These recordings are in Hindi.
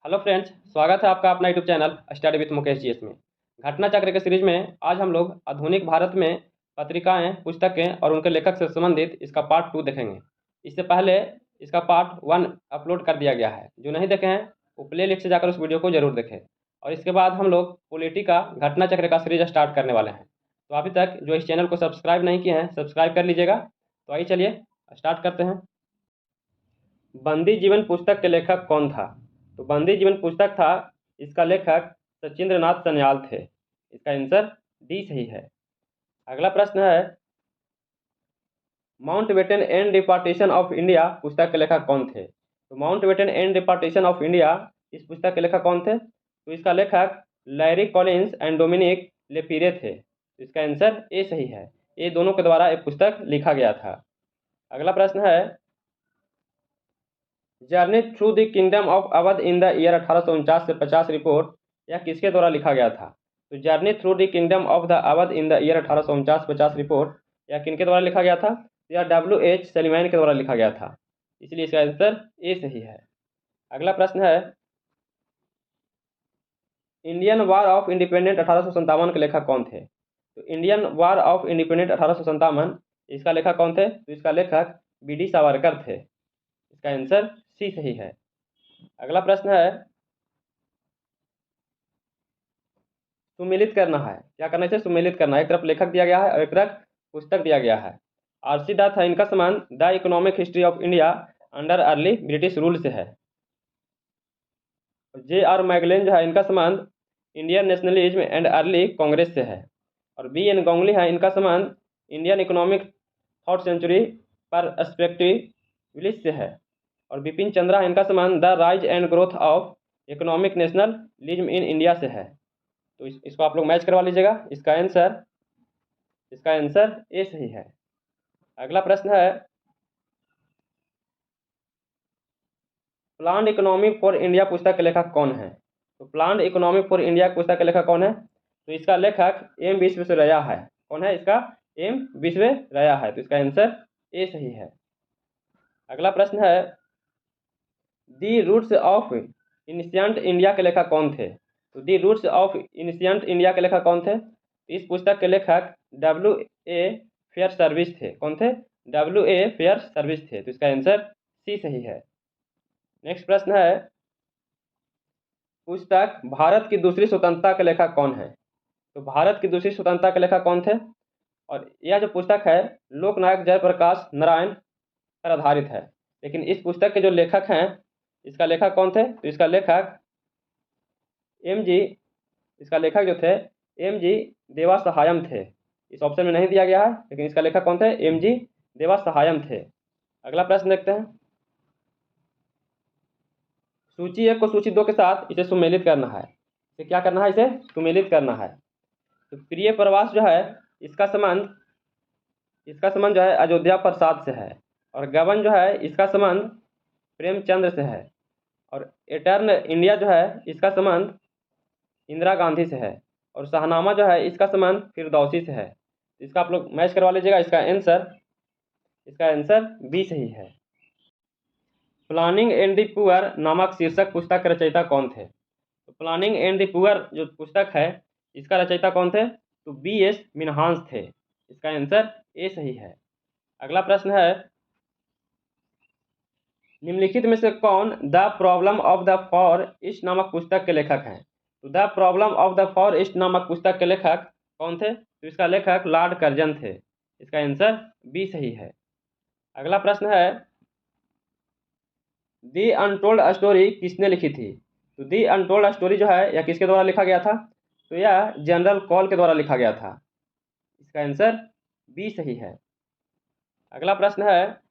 हेलो फ्रेंड्स, स्वागत है आपका अपना YouTube channel study with Mukesh GS में। घटना चक्र के सीरीज में आज हम लोग आधुनिक भारत में पत्रिकाएं, पुस्तकें और उनके लेखक से संबंधित इसका पार्ट 2 देखेंगे। इससे पहले इसका पार्ट 1 अपलोड कर दिया गया है। जो नहीं देखे हैं वो प्ले लिस्ट से जाकर उस वीडियो को जरूर देखें। और इसके बाद हम लोग पॉलिटी का घटना चक्र का सीरीज स्टार्ट करने वाले हैं। तो अभी तक जो इस चैनल को सब्सक्राइब नहीं किए हैं सब्सक्राइब कर लीजिएगा। तो आइए चलिए स्टार्ट करते हैं। बंदी जीवन पुस्तक के लेखक कौन था? तो बंदी जीवन पुस्तक था, इसका लेखक सचिंद्रनाथ सन्याल थे। इसका आंसर डी सही है। अगला प्रश्न है, माउंटबेटन एंड डिपार्टीशन ऑफ इंडिया पुस्तक के लेखक कौन थे? तो माउंटबेटन एंड डिपार्टीशन ऑफ इंडिया इस पुस्तक के लेखक कौन थे? तो इसका लेखक लैरी कॉलिंस एंड डोमिनिक लेपिरे थे। तो इसका आंसर ए सही है। ये दोनों के द्वारा एक पुस्तक लिखा गया था। अगला प्रश्न है, journey through the kingdom of Awadh in the year 1849 से 50 रिपोर्ट यह किसके द्वारा लिखा गया था? तो journey through the kingdom of the Awadh in the year 1849-50 report यह किनके द्वारा लिखा गया था? यह W.H. सलीमैन के द्वारा लिखा गया था। इसलिए इसका आंसर ए सही है। अगला प्रश्न है, इंडियन वार ऑफ इंडिपेंडेंट 1857 के लेखक कौन थे? तो इंडियन वार ऑफ इंडिपेंडेंट 1857 इसका लेखक कौन थे? तो इसका लेखक B.D. सावरकर थे। इसका आंसर सी सही है। अगला प्रश्न है, सुमेलित करना है। क्या करना है इसे? सुमेलित करना है। एक तरफ लेखक दिया गया है और एक तरफ पुस्तक दिया गया है। आरसी दास है इनका संबंध the economic history of India under early British rule से है। J.R. मैगलेन जो है इनका संबंध Indian nationalism and early Congress से है। और B.N. गोंगली है इनका संबंध Indian economic thought century perspective से है। और बिपिन चंद्रा है इनका संबंध the rise and growth of economic nationalism in India से है। तो इसको आप लोग मैच करवा लीजिएगा। इसका आंसर ए सही है। अगला प्रश्न है, प्लान्ड इकोनॉमी फॉर इंडिया पुस्तक के लेखक कौन है? तो प्लान्ड इकोनॉमी फॉर इंडिया पुस्तक के लेखक कौन है? तो इसका लेखक एम विश्वेश्वरैया है। कौन है? इसका एम विश्वेश्वरैया है। तो इसका आंसर ए सही है। अगला प्रश्न है, दी रूट्स ऑफ इनिशिएंट इंडिया के लेखक कौन थे? तो दी रूट्स ऑफ इनिशिएंट इंडिया के लेखक कौन थे? इस पुस्तक के लेखक W.A. फेयर सर्विस थे। कौन थे? W.A. फेयर सर्विस थे। तो इसका आंसर सी सही है। नेक्स्ट प्रश्न है, पुस्तक भारत की दूसरी स्वतंत्रता के लेखक कौन है? तो भारत की दूसरी स्वतंत्रता के लेखक कौन थे? और यह जो पुस्तक है लोकनायक जयप्रकाश नारायण पर आधारित है। लेकिन इस पुस्तक के जो लेखक हैं, इसका लेखक कौन थे? तो इसका लेखक इसका लेखक जो थे M.G. देवा सहायम थे। इस ऑप्शन में नहीं दिया गया है, लेकिन इसका लेखक कौन थे? M.G. देवा सहायम थे। अगला प्रश्न देखते हैं, सूची 1 को सूची 2 के साथ इसे सुमेलित करना है। इसे क्या करना है? इसे सुमेलित करना है। तो प्रिय प्रवास जो है इसका संबंध जो है अयोध्या प्रसाद से है। और गबन जो है इसका संबंध प्रेमचंद्र से है। और एटर्न इंडिया जो है इसका संबंध इंदिरा गांधी से है। और शाहनामा जो है इसका संबंध फिरदौसी से है। इसका आप लोग मैच करवा लीजिएगा। इसका आंसर बी सही है। प्लानिंग एंड द पुअर नामक शीर्षक पुस्तक के रचयिता कौन थे? तो प्लानिंग एंड द पुअर जो पुस्तक है इसका रचयिता कौन थे? तो B.S. मिनहास थे। इसका आंसर ए सही है। अगला प्रश्न है, निम्नलिखित में से कौन the problem of the for east नामक पुस्तक के लेखक हैं? तो the problem of the for east नामक पुस्तक के लेखक कौन थे? तो इसका लेखक लॉर्ड कर्जन थे। इसका आंसर बी सही है। अगला प्रश्न है, दी अनटोल्ड स्टोरी किसने लिखी थी? तो दी अनटोल्ड स्टोरी जो है यह किसके द्वारा लिखा गया था? तो यह जनरल कॉल के द्वारा लिखा गया था। इसका आंसर बी सही है। अगला प्रश्न है,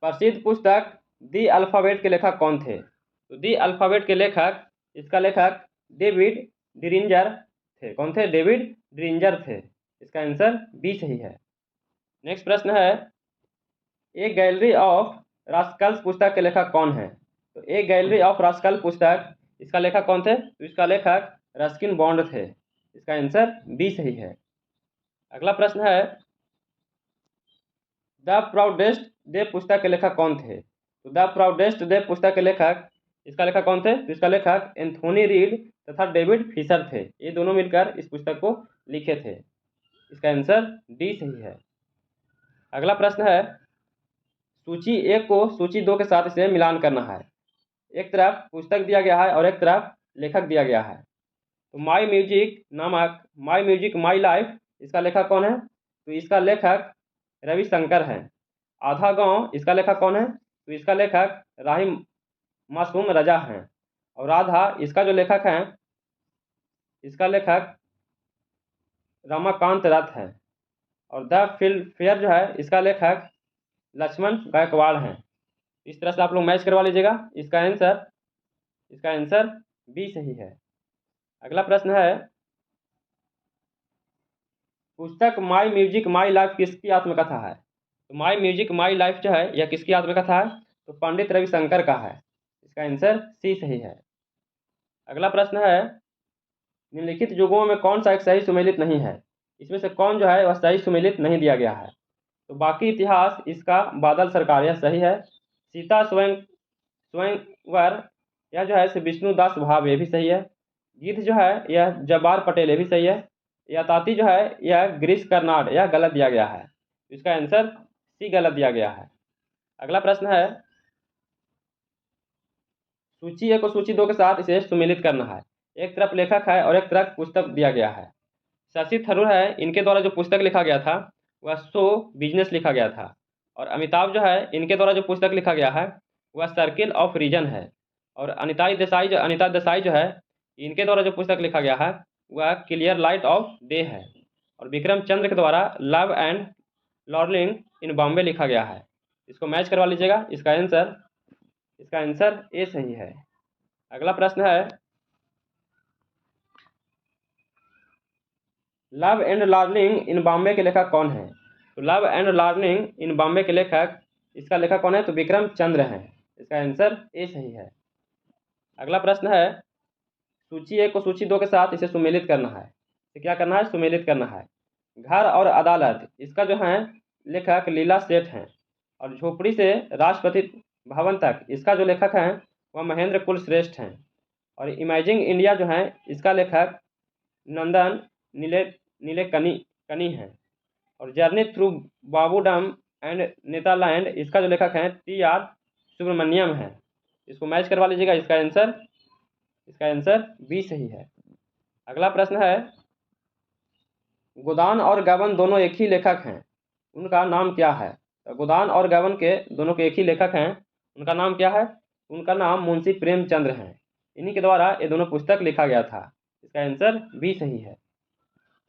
प्रसिद्ध पुस्तक दी अल्फाबेट के लेखक कौन थे? तो दी अल्फाबेट के लेखक इसका लेखक डेविड डिरिंजर थे। कौन थे? डेविड डिरिंजर थे। इसका आंसर बी सही है। नेक्स्ट प्रश्न है, ए गैलरी ऑफ रास्कल्स पुस्तक के लेखक कौन है? तो ए गैलरी ऑफ रास्कल पुस्तक इसका लेखक कौन थे? तो इसका लेखक रस्किन बॉन्ड थे। इसका आंसर बी सही है। अगला प्रश्न है, द प्राउडेस्ट डे पुस्तक के लेखक कौन थे? तो द प्राउडेस्ट डे पुस्तक के लेखक इसका लेखक कौन थे? तो इसका लेखक एंथोनी रीड तथा डेविड फिशर थे। ये दोनों मिलकर इस पुस्तक को लिखे थे। इसका आंसर डी सही है। अगला प्रश्न है, सूची 1 को सूची 2 के साथ इसे मिलान करना है। एक तरफ पुस्तक दिया गया है और एक तरफ लेखक दिया गया है। तो माई म्यूजिक नामक माई म्यूजिक माई लाइफ, इसका लेखक कौन है? तो इसका लेखक रविशंकर है। आधा गांव, इसका लेखक कौन है? तो इसका लेखक राही मासूम रजा हैं। और राधा, इसका जो लेखक है, इसका लेखक रमाकांत रथ है। और द फिल्म फेयर जो है, इसका लेखक लक्ष्मण गायकवाड़ हैं। इस तरह से आप लोग मैच करवा लीजिएगा। इसका आंसर बी सही है। अगला प्रश्न है, पुस्तक माई म्यूजिक माई लाइफ किसकी आत्मकथा है? तो माई म्यूजिक माई लाइफ जो है यह किसकी आत्मकथा है? तो पंडित रविशंकर का है। इसका आंसर सी सही है। अगला प्रश्न है, निम्नलिखित युगों में कौन सा एक सही सुमेलित नहीं है? इसमें से कौन जो है वह सही सुमेलित नहीं दिया गया है? तो बाकी इतिहास, इसका बादल सरकार, यह सही है। सीता स्वयंवर, यह जो है से विष्णुदास भाव, ये भी सही है। गीत जो है यह जब्बार पटेल, ये भी सही है। याताती जो है यह गिरीश कर्नाड, यह गलत दिया गया है। इसका आंसर सी गलत दिया गया है। अगला प्रश्न है, सूची 1 को सूची 2 के साथ इसे सुमेलित करना है। एक तरफ लेखक है और एक तरफ पुस्तक दिया गया है। शशि थरूर है, इनके द्वारा जो पुस्तक लिखा गया था वह शो बिजनेस लिखा गया था। और अमिताभ जो है, इनके द्वारा जो पुस्तक लिखा गया है वह सर्किल ऑफ रीजन है। और अनिता देसाई जो है, इनके द्वारा जो पुस्तक लिखा गया है वह क्लियर लाइट ऑफ डे है। और विक्रम चंद्र के द्वारा लव एंड लॉर्निंग इन बॉम्बे लिखा गया है। इसको मैच करवा लीजिएगा। इसका आंसर ए सही है। अगला प्रश्न है, लव एंड लर्निंग इन बॉम्बे के लेखक कौन है? तो लव एंड लर्निंग इन बॉम्बे के लेखक, इसका लेखक कौन है? तो विक्रम चंद्र हैं। इसका आंसर ए सही है। अगला प्रश्न है, सूची 1 को सूची 2 के साथ इसे सुमेलित करना है। तो क्या करना है? सुमेलित करना है। घर और अदालत, इसका जो है लेखक लीला सेठ हैं। और झोपड़ी से राष्ट्रपति भवन तक, इसका जो लेखक हैं वह महेंद्र कुलश्रेष्ठ हैं। और इमेजिंग इंडिया जो है, इसका लेखक नंदन नीलेकनी हैं। और जर्नी थ्रू बाबूडम एंड नेदरलैंड, इसका जो लेखक हैं TR सुब्रमण्यम है। इसको मैच करवा लीजिएगा। इसका आंसर बी सही है। अगला प्रश्न है, गोदान और गबन दोनों एक ही लेखक हैं, उनका नाम क्या है? तो गोदान और गबन के दोनों के एक ही लेखक हैं, उनका नाम क्या है? उनका नाम मुंशी प्रेमचंद्र हैं। इन्हीं के द्वारा ये दोनों पुस्तक लिखा गया था। इसका आंसर बी सही है।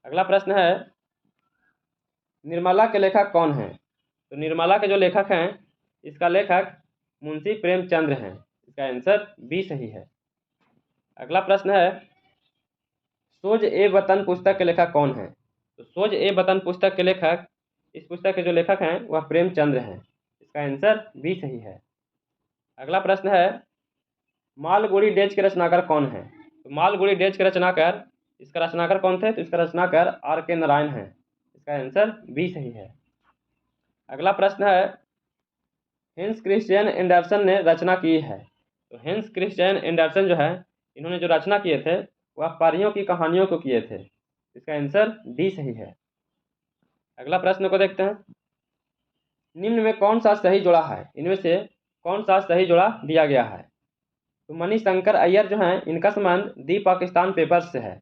अगला प्रश्न है, निर्मला के लेखक कौन हैं? तो निर्मला के जो लेखक हैं, इसका लेखक मुंशी प्रेमचंद्र हैं। इसका आंसर बी सही है। अगला प्रश्न है, सोज ए वतन पुस्तक के लेखक कौन है? तो सोज ए वतन पुस्तक के लेखक, इस पुस्तक के जो लेखक हैं वह प्रेमचंद्र हैं। इसका आंसर बी सही है। अगला प्रश्न है, मालगुडी डेज के रचनाकार कौन है? तो मालगुडी डेज के रचनाकार, इसका रचनाकार कौन थे? तो इसका रचनाकार RK नारायण हैं। इसका आंसर बी सही है। अगला प्रश्न है, हेंस क्रिश्चियन एंडरसन ने रचना की है। तो हेंस क्रिश्चियन एंडरसन जो है, इन्होंने जो रचना किए थे वह परियों की कहानियों को किए थे। इसका आंसर डी सही है। अगला प्रश्न को देखते हैं, निम्न में कौन सा सही जोड़ा है? इनमें से कौन सा सही जोड़ा दिया गया है? तो मणिशंकर अय्यर जो हैं, इनका संबंध दी पाकिस्तान पेपर्स से है।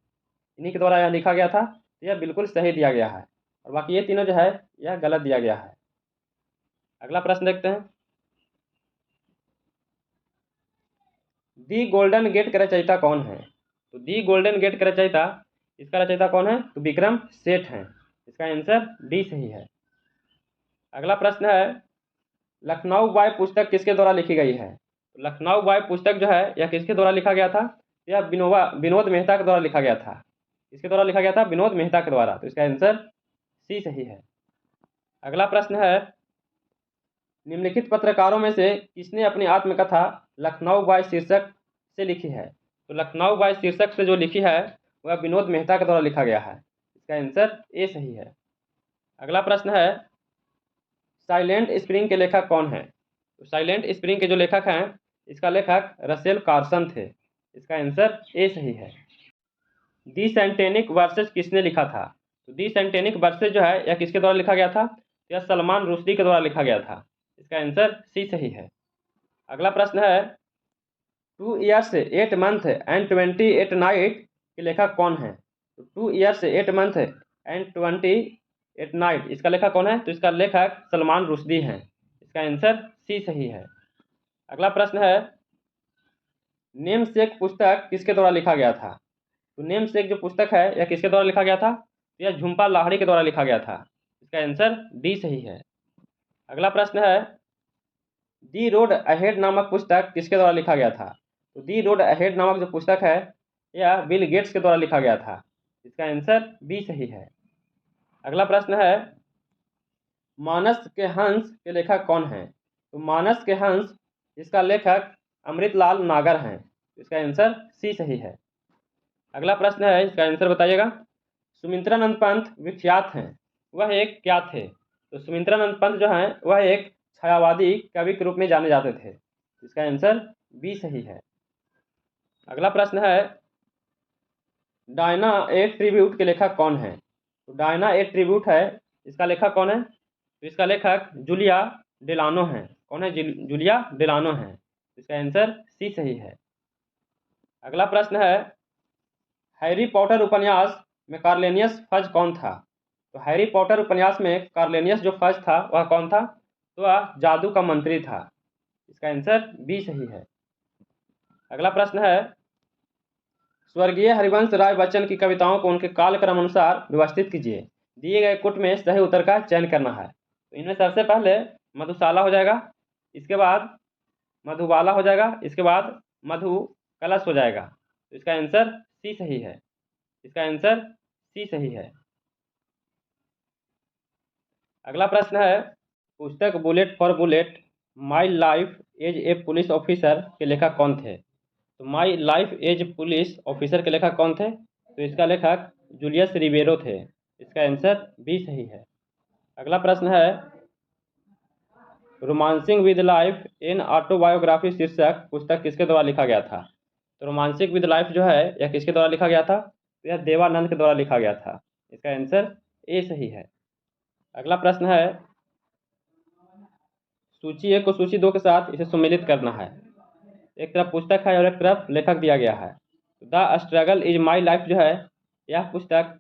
इन्हीं के द्वारा यह लिखा गया था। तो यह बिल्कुल सही दिया गया है। और बाकी ये तीनों जो है यह गलत दिया गया है। अगला प्रश्न देखते हैं, दी गोल्डन गेट के रचयिता कौन है? तो दी गोल्डन गेट के रचयिता, इसका रचयिता कौन है? तो विक्रम सेठ हैं। इसका आंसर डी सही है। अगला प्रश्न है, लखनऊ बाय पुस्तक किसके द्वारा लिखी गई है? तो लखनऊ बाय पुस्तक जो है यह किसके द्वारा लिखा गया था? यह विनोद मेहता के द्वारा लिखा गया था। इसके द्वारा लिखा गया था विनोद मेहता के द्वारा। तो इसका आंसर सी सही है। अगला प्रश्न है, निम्नलिखित पत्रकारों में से किसने अपनी आत्मकथा लखनऊ बाय शीर्षक से लिखी है? तो लखनऊ बाय शीर्षक से जो लिखी है वह विनोद मेहता के द्वारा लिखा गया है। इसका आंसर ए सही है। अगला प्रश्न है, साइलेंट स्प्रिंग के लेखक कौन है? तो साइलेंट स्प्रिंग के जो लेखक हैं इसका लेखक रसेल कार्सन थे। इसका आंसर ए सही है। दी सेंटेनिक वर्सेस किसने लिखा था? तो दी सेंटेनिक वर्सेस जो है यह किसके द्वारा लिखा गया था? यह सलमान रुश्दी के द्वारा लिखा गया था। इसका आंसर सी सही है। अगला प्रश्न है 2 years 8 month and 28 नाइट के लेखक कौन है? तो 2 years 8 month and 28 नाइट इसका लेखक कौन है? तो इसका लेखक सलमान रुश्दी हैं। इसका आंसर सी सही है। अगला प्रश्न है नेमसेक पुस्तक किसके द्वारा लिखा गया था? तो नेमसेक जो पुस्तक है यह किसके द्वारा लिखा गया था? तो यह झुम्पा लाहिड़ी के द्वारा लिखा गया था। इसका आंसर डी सही है। अगला प्रश्न है दी रोड अहेड नामक पुस्तक किसके द्वारा लिखा गया था? तो दी रोड अहेड नामक जो पुस्तक है यह बिल गेट्स के द्वारा लिखा गया था। इसका आंसर बी सही है। अगला प्रश्न है मानस के हंस के लेखक कौन हैं? तो मानस के हंस इसका लेखक अमृतलाल नागर हैं। इसका आंसर सी सही है। अगला प्रश्न है इसका आंसर बताइएगा। सुमित्रानंद पंत विख्यात हैं वह एक क्या थे? तो सुमित्रानंद पंत जो हैं वह एक छायावादी कवि के रूप में जाने जाते थे। इसका आंसर बी सही है। अगला प्रश्न है डायना ए ट्रिब्यूट के लेखक कौन है? तो डायना ए ट्रिब्यूट है इसका लेखक कौन है? तो इसका लेखक जूलिया डेलानो हैं। कौन है? जूलिया डेलानो हैं। इसका आंसर सी सही है। अगला प्रश्न है हैरी पॉटर उपन्यास में कार्लेनियस फज कौन था? तो हैरी पॉटर उपन्यास में कार्लेनियस जो फज था वह कौन था? तो वह जादू का मंत्री था। इसका आंसर बी सही है। अगला प्रश्न है स्वर्गीय हरिवंश राय बच्चन की कविताओं को उनके कालक्रम अनुसार व्यवस्थित कीजिए। दिए गए कुट में सही उत्तर का चयन करना है। तो इनमें सबसे पहले मधुशाला हो जाएगा, इसके बाद मधुबाला हो जाएगा, इसके बाद मधु कलश हो जाएगा। तो इसका आंसर सी सही है। इसका आंसर सी सही है। अगला प्रश्न है पुस्तक bullet for bullet my life as a police officer के लेखक कौन थे? तो my life as police officer के लेखक कौन थे? तो इसका लेखक जूलियस रिबेरो थे। इसका आंसर बी सही है। अगला प्रश्न है romancing with life in autobiography शीर्षक पुस्तक किसके द्वारा लिखा गया था? तो रोमांसिंग विद लाइफ जो है यह किसके द्वारा लिखा गया था? तो यह देवानंद के द्वारा लिखा गया था। इसका आंसर ए सही है। अगला प्रश्न है सूची 1 को सूची 2 के साथ इसे सम्मिलित करना है। एक तरफ पुस्तक है और एक तरफ लेखक दिया गया है। The struggle is my life जो है यह पुस्तक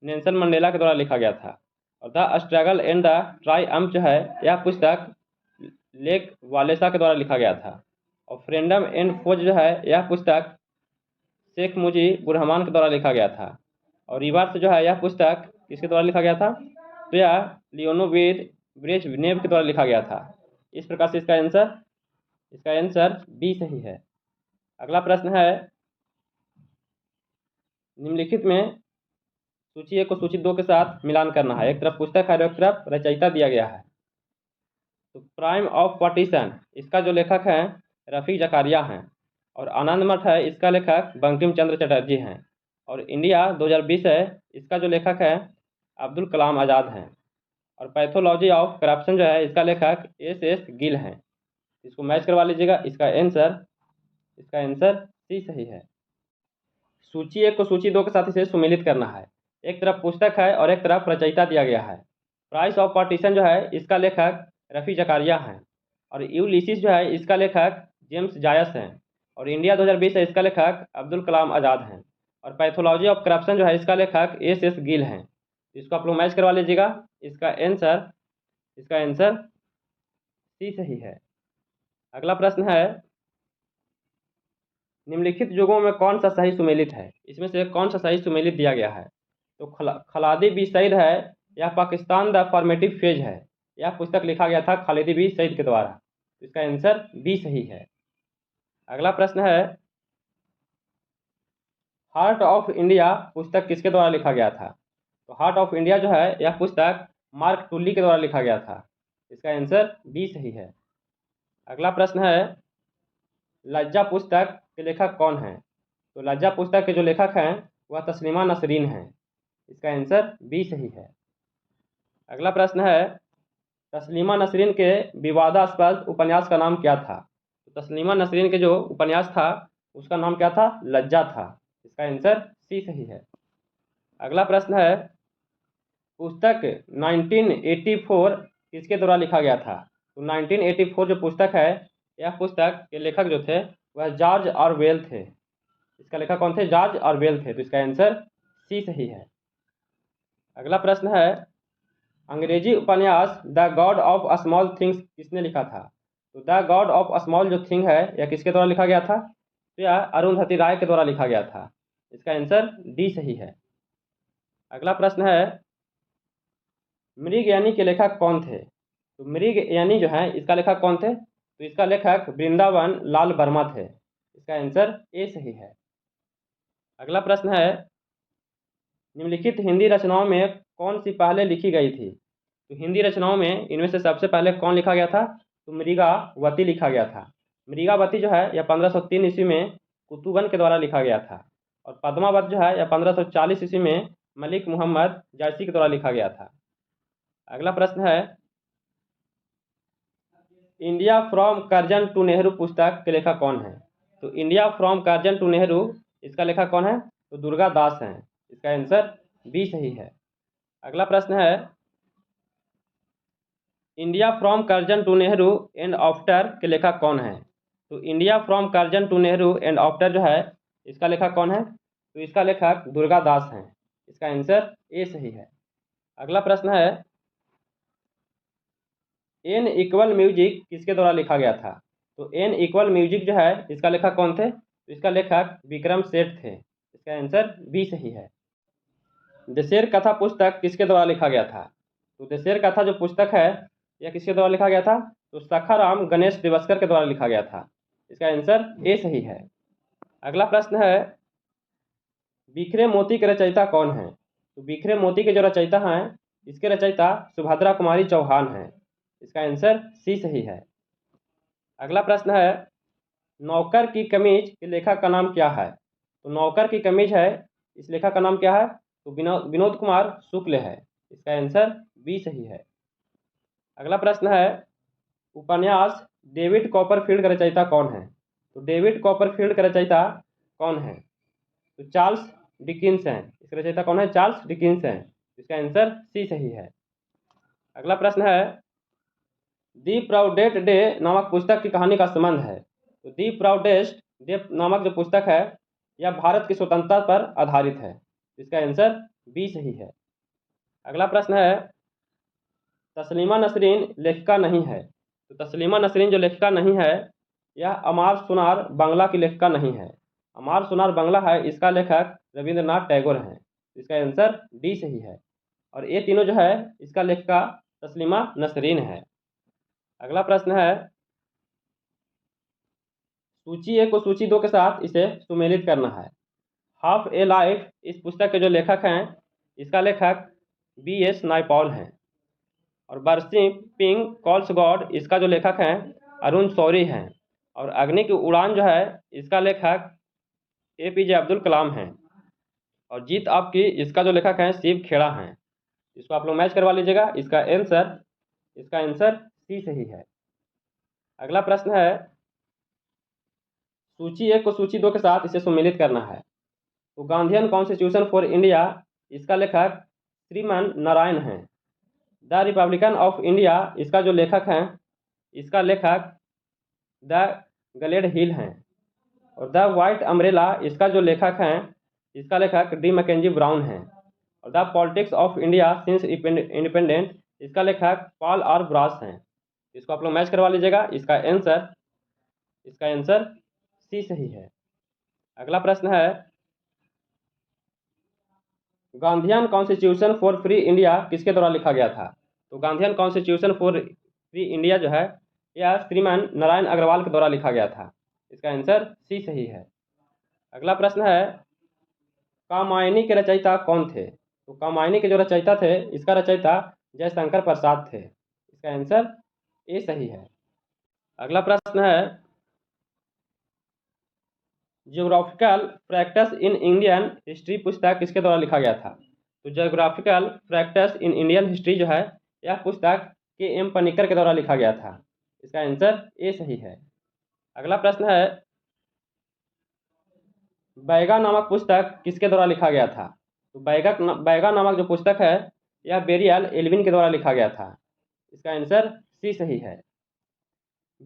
नेल्सन मंडेला के द्वारा लिखा गया था। और the struggle and the Triumph जो है यह पुस्तक लेक वालेसा के द्वारा लिखा गया था। और फ्रीडम एंड फोज जो है यह पुस्तक शेख मुजीबुर रहमान के द्वारा लिखा गया था। और रिवर्स जो है यह पुस्तक किसके द्वारा लिखा गया था? तो यह लियोनोविद ब्रेजनेव के द्वारा लिखा गया था। इस प्रकार से इसका आंसर बी सही है। अगला प्रश्न है निम्नलिखित में सूची 1 को सूची 2 के साथ मिलान करना है। एक तरफ पुस्तक है और एक तरफ रचयिता दिया गया है। तो प्राइम ऑफ पार्टीशन इसका जो लेखक हैं रफ़ी जकारिया हैं। और आनंद मठ है इसका लेखक बंकिम चंद्र चटर्जी हैं। और इंडिया 2020 है इसका जो लेखक है अब्दुल कलाम आज़ाद हैं। और पैथोलॉजी ऑफ करप्शन जो है इसका लेखक एस गिल हैं। इसको मैच करवा लीजिएगा। इसका आंसर सी सही है। सूची 1 को सूची 2 के साथ इसे सुमेलित करना है। एक तरफ पुस्तक है और एक तरफ रचयिता दिया गया है। प्राइस ऑफ पार्टीशन जो है इसका लेखक रफ़ी जकारिया हैं। और यूलिसिस जो है इसका लेखक जेम्स जायस हैं। और इंडिया 2020 है इसका लेखक अब्दुल कलाम आज़ाद हैं। और पैथोलॉजी ऑफ करप्शन जो है इसका लेखक एस गिल हैं। इसको आप लोग मैच करवा लीजिएगा। इसका आंसर सी सही है। अगला प्रश्न है निम्नलिखित युगों में कौन सा सही सुमेलित है? इसमें से कौन सा सही सुमेलित दिया गया है? तो खलादी बी सईद है यह पाकिस्तान द फॉर्मेटिव फेज है। यह पुस्तक लिखा गया था खालिदी बी सईद के द्वारा। इसका आंसर बी सही है। अगला प्रश्न है हार्ट ऑफ इंडिया पुस्तक किसके द्वारा लिखा गया था? तो हार्ट ऑफ इंडिया जो है यह पुस्तक मार्क टुल्ली के द्वारा लिखा गया था। इसका आंसर बी सही है। अगला प्रश्न है लज्जा पुस्तक के लेखक कौन हैं? तो लज्जा पुस्तक के जो लेखक हैं वह तस्लीमा नसरीन हैं। इसका आंसर बी सही है। अगला प्रश्न है तस्लीमा नसरीन के विवादास्पद उपन्यास का नाम क्या था? तो तस्लीमा नसरीन के जो उपन्यास था उसका नाम क्या था? लज्जा था। इसका आंसर सी सही है। अगला प्रश्न है, पुस्तक 1984 किसके द्वारा लिखा गया था? तो 1984 जो पुस्तक है, यह पुस्तक के लेखक जो थे वह जॉर्ज ऑरवेल थे। इसका लेखक कौन थे? जॉर्ज ऑरवेल थे। तो इसका आंसर सी सही है। अगला प्रश्न है, अंग्रेजी उपन्यास the God of small things किसने लिखा था? तो द गॉड ऑफ स्मॉल जो थिंग है यह किसके द्वारा लिखा गया था? तो यह अरुंधति राय के द्वारा लिखा गया था। इसका आंसर डी सही है। अगला प्रश्न है, मृगयानी के लेखक कौन थे? तो मृगयानी जो है इसका लेखक कौन थे? तो इसका लेखक वृंदावन लाल वर्मा थे। इसका आंसर ए सही है। अगला प्रश्न है, निम्नलिखित हिंदी रचनाओं में कौन सी पहले लिखी गई थी? तो हिंदी रचनाओं में इनमें से सबसे पहले कौन लिखा गया था? तो मृगावती लिखा गया था। मृगावती जो है यह 1503 ईस्वी में कुतुबन के द्वारा लिखा गया था। और पद्मावत जो है यह 1540 ईस्वी में मलिक मोहम्मद जायसी के द्वारा लिखा गया था। अगला प्रश्न है, India from Curzon to Nehru पुस्तक के लेखक कौन है? तो India from Curzon to Nehru इसका लेखक कौन है? तो दुर्गा दास हैं। इसका आंसर बी सही है। अगला प्रश्न है, India from Curzon to Nehru and after के लेखक कौन है? तो India from Curzon to Nehru and after जो है इसका लेखक कौन है? तो इसका लेखक दुर्गा दास हैं। इसका आंसर ए सही है। अगला प्रश्न है, एन इक्वल म्यूजिक किसके द्वारा लिखा गया था? तो एन इक्वल म्यूजिक जो है इसका लेखक कौन थे? तो इसका लेखक विक्रम सेठ थे। इसका आंसर बी सही है। देशेर कथा पुस्तक किसके द्वारा लिखा गया था? तो देशेर कथा जो पुस्तक है यह किसके द्वारा लिखा गया था? तो सखाराम गणेश दिवसकर के द्वारा लिखा गया था। इसका आंसर ए सही है। अगला प्रश्न है, बिखरे मोती के रचयिता कौन है? तो बिखरे मोती के जो रचयिता हैं इसके रचयिता सुभद्रा कुमारी चौहान हैं। इसका आंसर सी सही है। अगला प्रश्न है, नौकर की कमीज के लेखक का नाम क्या है? तो नौकर की कमीज है इस लेखक का नाम क्या है? तो विनोद कुमार शुक्ल है। इसका आंसर बी सही है। अगला प्रश्न है, उपन्यास डेविड कॉपरफील्ड का रचयिता कौन है? तो डेविड कॉपरफील्ड का रचयिता कौन है? तो चार्ल्स डिकिंस हैं। इसका रचयिता कौन है? चार्ल्स डिकिंस हैं। इसका आंसर सी सही है। अगला प्रश्न है, दी प्राउडेस्ट डे नामक पुस्तक की कहानी का संबंध है। तो दी प्राउडेस्ट डे नामक जो पुस्तक है यह भारत की स्वतंत्रता पर आधारित है। इसका आंसर बी सही है। अगला प्रश्न है, तस्लीमा नसरीन लेखिका नहीं है। तो तस्लीमा नसरीन जो लेखिका नहीं है यह अमार सुनार बांग्ला की लेखिका नहीं है। अमार सुनार बांग्ला है इसका लेखक रविंद्रनाथ टैगोर हैं। इसका आंसर डी सही है। और ये तीनों जो है इसका लेखिका तस्लीमा नसरीन है। अगला प्रश्न है, सूची 1 को सूची 2 के साथ इसे सुमेलित करना है। हाफ ए लाइफ इस पुस्तक के जो लेखक हैं इसका लेखक B.S. नायपॉल हैं। और वर्शिपिंग कॉल्स गॉड इसका जो लेखक हैं अरुण शौरी हैं। और अग्नि की उड़ान जो है इसका लेखक APJ अब्दुल कलाम हैं। और जीत आपकी इसका जो लेखक हैं शिव खेड़ा हैं। इसको आप लोग मैच करवा लीजिएगा। इसका आंसर सी सही है। अगला प्रश्न है, सूची 1 को सूची 2 के साथ इसे सम्मिलित करना है। तो गांधीयन कॉन्स्टिट्यूशन फॉर इंडिया इसका लेखक श्रीमान नारायण हैं। द रिपब्लिकन ऑफ इंडिया इसका जो लेखक हैं इसका लेखक द गलेड हिल हैं। और द वाइट अम्ब्रेला इसका जो लेखक हैं इसका लेखक D. मैकेंजी ब्राउन हैं। और the politics of India since independent इसका लेखक पॉल आर ब्रास हैं। इसको आप लोग मैच करवा लीजिएगा। इसका आंसर सी सही है। अगला प्रश्न है, Gandhian constitution for free India किसके द्वारा लिखा गया था? तो Gandhian constitution for free India जो है यह श्रीमान नारायण अग्रवाल के द्वारा लिखा गया था। इसका आंसर सी सही है। अगला प्रश्न है, कामायनी के रचयिता कौन थे? तो कामायनी के जो रचयिता थे इसका रचयिता जयशंकर प्रसाद थे। इसका आंसर ए सही है। अगला प्रश्न है, geographical practice in Indian history पुस्तक किसके द्वारा लिखा गया था? तो geographical practice in Indian history जो है यह पुस्तक K.M. पनिक्कर के द्वारा लिखा गया था। इसका आंसर ए सही है। अगला प्रश्न है, बैगा नामक पुस्तक किसके द्वारा लिखा गया था? तो बैगा नामक जो पुस्तक है यह बेरियल एल्विन के द्वारा लिखा गया था। इसका आंसर सी सही है।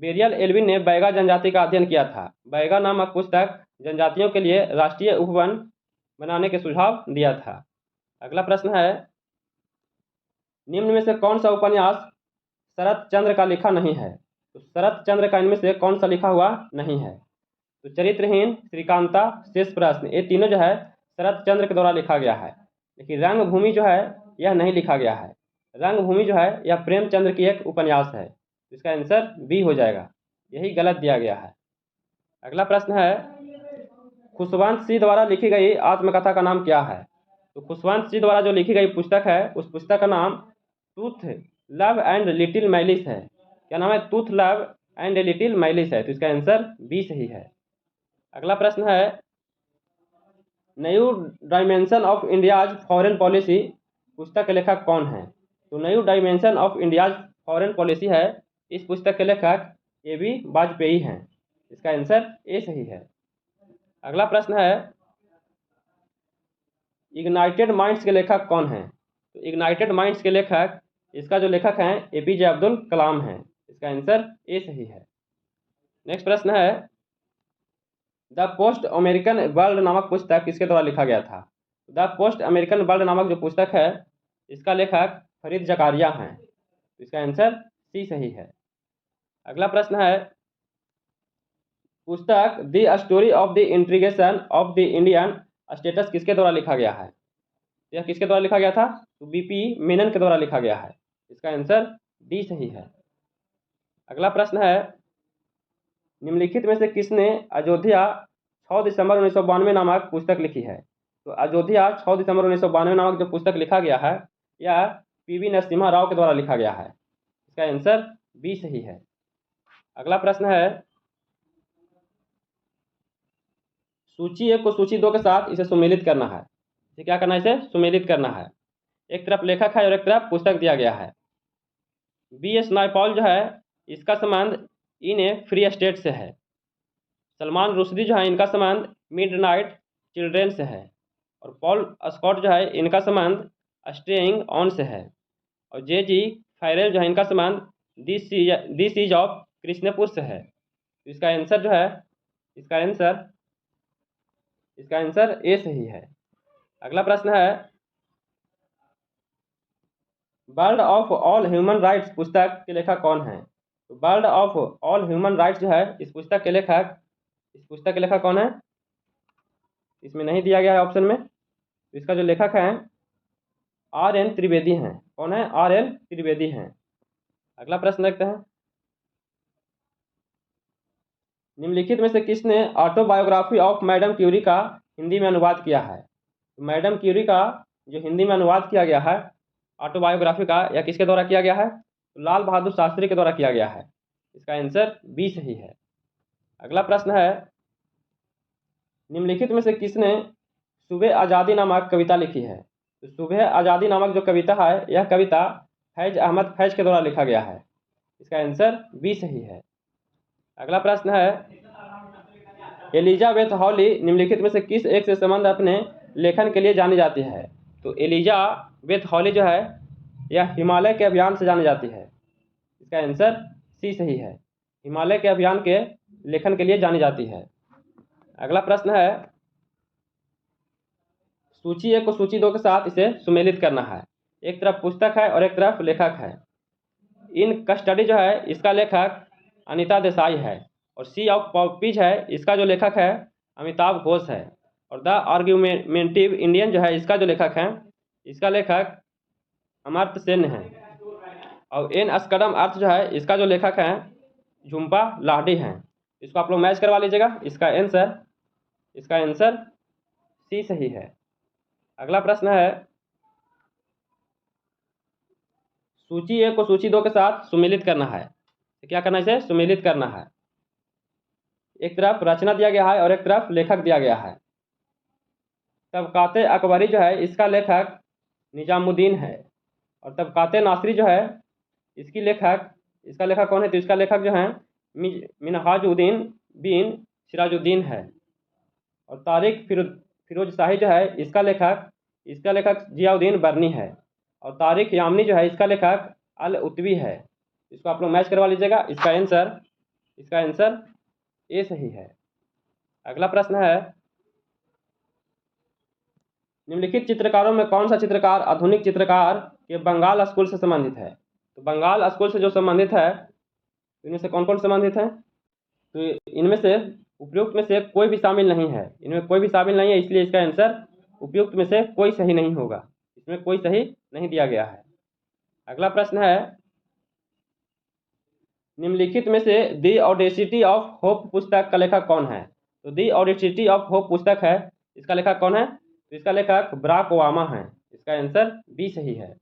बेरियल एल्विन ने बैगा जनजाति का अध्ययन किया था। बैगा नामक पुस्तक जनजातियों के लिए राष्ट्रीय उपवन बनाने के सुझाव दिया था। अगला प्रश्न है, निम्न में से कौन सा उपन्यास शरत चंद्र का लिखा नहीं है? तो शरत चंद्र का इनमें से कौन सा लिखा हुआ नहीं है? तो चरित्रहीन, श्रीकांता, शेष प्रश्न, ये तीनों जो है शरत चंद्र के द्वारा लिखा गया है। लेकिन रंगभूमि जो है यह नहीं लिखा गया है। रंगभूमि जो है यह प्रेमचंद्र की एक उपन्यास है। इसका आंसर बी हो जाएगा, यही गलत दिया गया है। अगला प्रश्न है, खुशवंत सिंह द्वारा लिखी गई आत्मकथा का नाम क्या है? तो खुशवंत सिंह द्वारा जो लिखी गई पुस्तक है उस पुस्तक का नाम tooth love and little malice है। क्या नाम है? Tooth love and little malice है। तो इसका आंसर बी सही है। अगला प्रश्न है, new dimension of India's foreign policy पुस्तक के लेखक कौन है? तो new dimension of India's foreign policy है, इस पुस्तक के लेखक ए.बी. वाजपेयी हैं। इसका आंसर ए सही है। अगला प्रश्न है, इग्नाइटेड माइंड्स के लेखक कौन हैं? तो इग्नाइटेड माइंड्स के लेखक, इसका जो लेखक हैं ए.पी.जे. अब्दुल कलाम हैं। इसका आंसर ए सही है। नेक्स्ट प्रश्न है, द पोस्ट अमेरिकन वर्ल्ड नामक पुस्तक किसके द्वारा लिखा गया था? द पोस्ट अमेरिकन वर्ल्ड नामक जो पुस्तक है इसका लेखक फरीद जकारिया हैं। इसका आंसर सी सही है। अगला प्रश्न है, पुस्तक the story of the integration of the Indian status किसके द्वारा लिखा गया है? यह किसके द्वारा लिखा गया था? तो बी.पी. मेनन के द्वारा लिखा गया है। इसका आंसर डी सही है। अगला प्रश्न है, निम्नलिखित में से किसने अयोध्या 6 दिसंबर 1992 नामक पुस्तक लिखी है? तो अयोध्या 6 दिसंबर 1992 नामक जो पुस्तक लिखा गया है यह पी.वी. नरसिम्हा राव के द्वारा लिखा गया है। इसका आंसर बी सही है। अगला प्रश्न है, सूची 1 को सूची 2 के साथ इसे सुमेलित करना है। इसे क्या करना है? इसे सुमेलित करना है। एक तरफ लेखक है और एक तरफ पुस्तक दिया गया है। बी.एस. नायपॉल जो है इसका संबंध इन ए फ्री स्टेट से है। सलमान रुश्दी जो है इनका संबंध मिडनाइट चिल्ड्रेन से है। और पॉल स्कॉट जो है इनका संबंध स्टेइंग ऑन से है। और जे.जी. फैरेल जो है इनका संबंध दी सीज ऑफ कृष्णपुर से है। तो इसका आंसर जो है इसका आंसर ए सही है। अगला प्रश्न है, world of all human rights पुस्तक के लेखक कौन है? तो world of all human rights जो है इस पुस्तक के लेखक कौन है? इसमें नहीं दिया गया है ऑप्शन में। तो इसका जो लेखक है R.N. त्रिवेदी हैं। कौन है? R.N. त्रिवेदी हैं। अगला प्रश्न देखते हैं, निम्नलिखित में से किसने ऑटोबायोग्राफी ऑफ मैडम क्यूरी का हिंदी में अनुवाद किया है? तो मैडम क्यूरी का जो हिंदी में अनुवाद किया गया है ऑटोबायोग्राफी का, यह किसके द्वारा किया गया है? तो लाल बहादुर शास्त्री के द्वारा किया गया है। इसका आंसर बी सही है। अगला प्रश्न है, निम्नलिखित में से किसने सुबह आज़ादी नामक कविता लिखी है? तो सुबह आज़ादी नामक जो कविता है यह कविता फैज अहमद फैज के द्वारा लिखा गया है। इसका आंसर बी सही है। अगला प्रश्न है, एलिजाबेथ हॉली निम्नलिखित में से किस एक से संबंध अपने लेखन के लिए जानी जाती है? तो एलिजाबेथ हॉली जो है यह हिमालय के अभियान से जानी जाती है। इसका आंसर सी सही है, हिमालय के अभियान के लेखन के लिए जानी जाती है। अगला प्रश्न है, सूची 1 को सूची 2 के साथ इसे सुमेलित करना है। एक तरफ पुस्तक है और एक तरफ लेखक है। इन कस्टडी जो है इसका लेखक अनीता देसाई है। और सी ऑफ पॉपीज है इसका जो लेखक है अमिताभ घोष है। और द आर्ग्यूमेंटिव इंडियन जो है इसका जो लेखक है इसका लेखक अमर्त्य सेन है। और एन अस्कदम अर्थ जो है इसका जो लेखक है झुम्पा लाहिड़ी हैं। इसको आप लोग मैच करवा लीजिएगा। इसका आंसर सी सही है। अगला प्रश्न है, सूची 1 को सूची 2 के साथ सुमेलित करना है। तो क्या करना है? इसे सुमेलित करना है। एक तरफ रचना दिया गया है और एक तरफ लेखक दिया गया है। तबकाते अकबरी जो है इसका लेखक निजामुद्दीन है। और तबकाते नासिरी जो है इसका लेखक कौन है? तो इसका लेखक जो है मिनहाजुद्दीन बिन सिराजुद्दीन है। और तारिक फिरोज शाही जो है इसका लेखक जियाउद्दीन बर्नी है। और तारिक यामनी जो है इसका लेखक अल उतवी है। इसको आप लोग मैच करवा लीजिएगा। इसका आंसर ए सही है। अगला प्रश्न है, निम्नलिखित चित्रकारों में कौन सा चित्रकार आधुनिक चित्रकार के बंगाल स्कूल से संबंधित है? तो बंगाल स्कूल से जो संबंधित है, इनमें से कौन कौन संबंधित है? तो इनमें से उपयुक्त में से कोई भी शामिल नहीं है। इनमें कोई भी शामिल नहीं है, इसलिए इसका आंसर उपयुक्त में से कोई सही नहीं होगा। इसमें कोई सही नहीं दिया गया है। अगला प्रश्न है, निम्नलिखित में से दी ऑडेसिटी ऑफ होप पुस्तक का लेखक कौन है? तो दी ऑडेसिटी ऑफ होप पुस्तक है, इसका लेखक कौन है? तो इसका लेखक बराक ओबामा है। इसका आंसर बी सही है।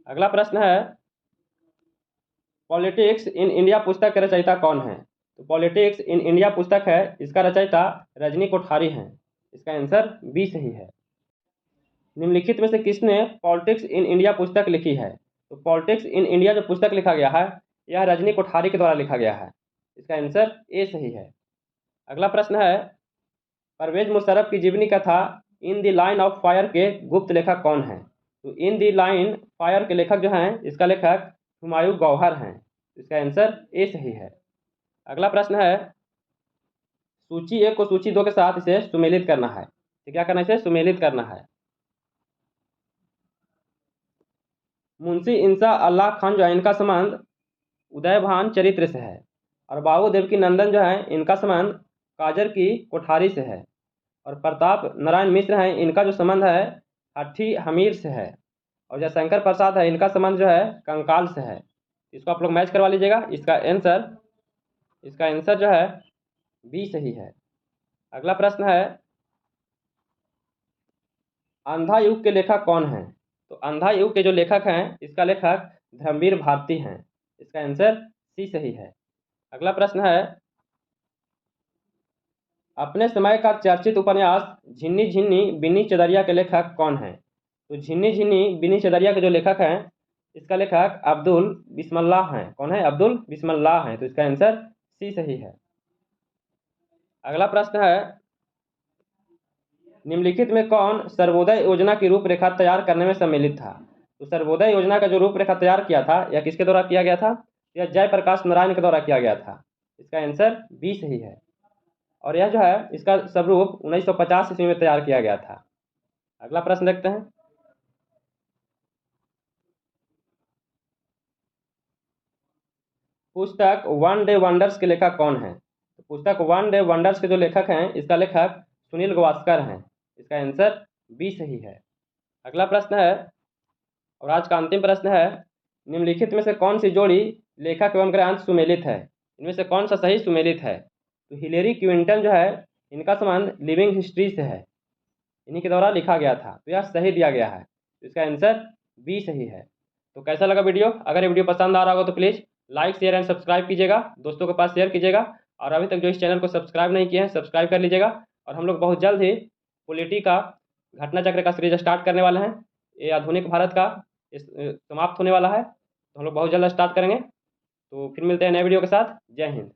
अगला प्रश्न है, पॉलिटिक्स इन इंडिया पुस्तक के रचयिता कौन है? तो पॉलिटिक्स इन इंडिया पुस्तक है, इसका रचयिता रजनी कोठारी हैं। इसका आंसर बी सही है। निम्नलिखित में से किसने पॉलिटिक्स इन इंडिया पुस्तक लिखी है? तो पॉलिटिक्स इन इंडिया जो पुस्तक लिखा गया है यह रजनी कोठारी के द्वारा लिखा गया है। इसका आंसर ए सही है। अगला प्रश्न है, परवेज मुशर्रफ की जीवनी कथा in the line of fire के गुप्त लेखक कौन है? तो इन द लाइन फायर के लेखक जो हैं इसका लेखक हुमायूं गौहर हैं। इसका आंसर ए सही है। अगला प्रश्न है, सूची 1 को सूची 2 के साथ इसे सुमेलित करना है। तो क्या करना है? इसे सुमेलित करना है। मुंशी इंसा अल्लाह खान जो है इनका संबंध उदयभान चरित्र से है। और बाबू देवकी नंदन जो है इनका संबंध काजर की कोठारी से है। और प्रताप नारायण मिश्र हैं इनका जो संबंध है हठी हमीर से है। और जयशंकर प्रसाद है इनका संबंध जो है कंकाल से है। इसको आप लोग मैच करवा लीजिएगा। इसका आंसर जो है बी सही है। अगला प्रश्न है, अंधा युग के लेखक कौन हैं? तो अंधा युग के जो लेखक हैं इसका लेखक धर्मवीर भारती हैं। इसका आंसर सी सही है। अगला प्रश्न है, अपने समय का चर्चित उपन्यास झिन्नी झिन्नी बिन्नी चदरिया के लेखक कौन हैं? तो झिन्नी झिन्नी बिन्नी चदरिया के जो लेखक हैं इसका लेखक अब्दुल बिस्मिल्लाह हैं। कौन है? अब्दुल बिस्मिल्लाह हैं। तो इसका आंसर सी सही है। अगला प्रश्न है, निम्नलिखित में कौन सर्वोदय योजना की रूपरेखा तैयार करने में सम्मिलित था? तो सर्वोदय योजना का जो रूपरेखा तैयार किया था यह किसके द्वारा किया गया था? यह जयप्रकाश नारायण के द्वारा किया गया था। इसका आंसर बी सही है। और यह जो है इसका स्वरूप 1950 ईस्वी में तैयार किया गया था। अगला प्रश्न देखते हैं, पुस्तक वन डे वंडर्स के लेखक कौन है? तो पुस्तक वन डे वंडर्स के जो लेखक हैं इसका लेखक सुनील गावस्कर हैं। इसका आंसर बी सही है। अगला प्रश्न है और आज का अंतिम प्रश्न है, निम्नलिखित में से कौन सी जोड़ी लेखक एवं ग्रंथ सुमेलित है? इनमें से कौन सा सही सुमेलित है? तो हिलेरी क्विंटन जो है इनका संबंध लिविंग हिस्ट्री से है, इन्हीं के द्वारा लिखा गया था। तो यह सही दिया गया है। तो इसका आंसर बी सही है। तो कैसा लगा वीडियो? अगर ये वीडियो पसंद आ रहा हो तो please like share and subscribe कीजिएगा, दोस्तों के पास शेयर कीजिएगा। और अभी तक जो इस चैनल को सब्सक्राइब नहीं किए हैं सब्सक्राइब कर लीजिएगा। और हम लोग बहुत जल्द ही पॉलिटी का घटना चक्र का सीरीज स्टार्ट करने वाले हैं। ये आधुनिक भारत का समाप्त होने वाला है, तो हम लोग बहुत जल्द स्टार्ट करेंगे। तो फिर मिलते हैं नए वीडियो के साथ। जय हिंद।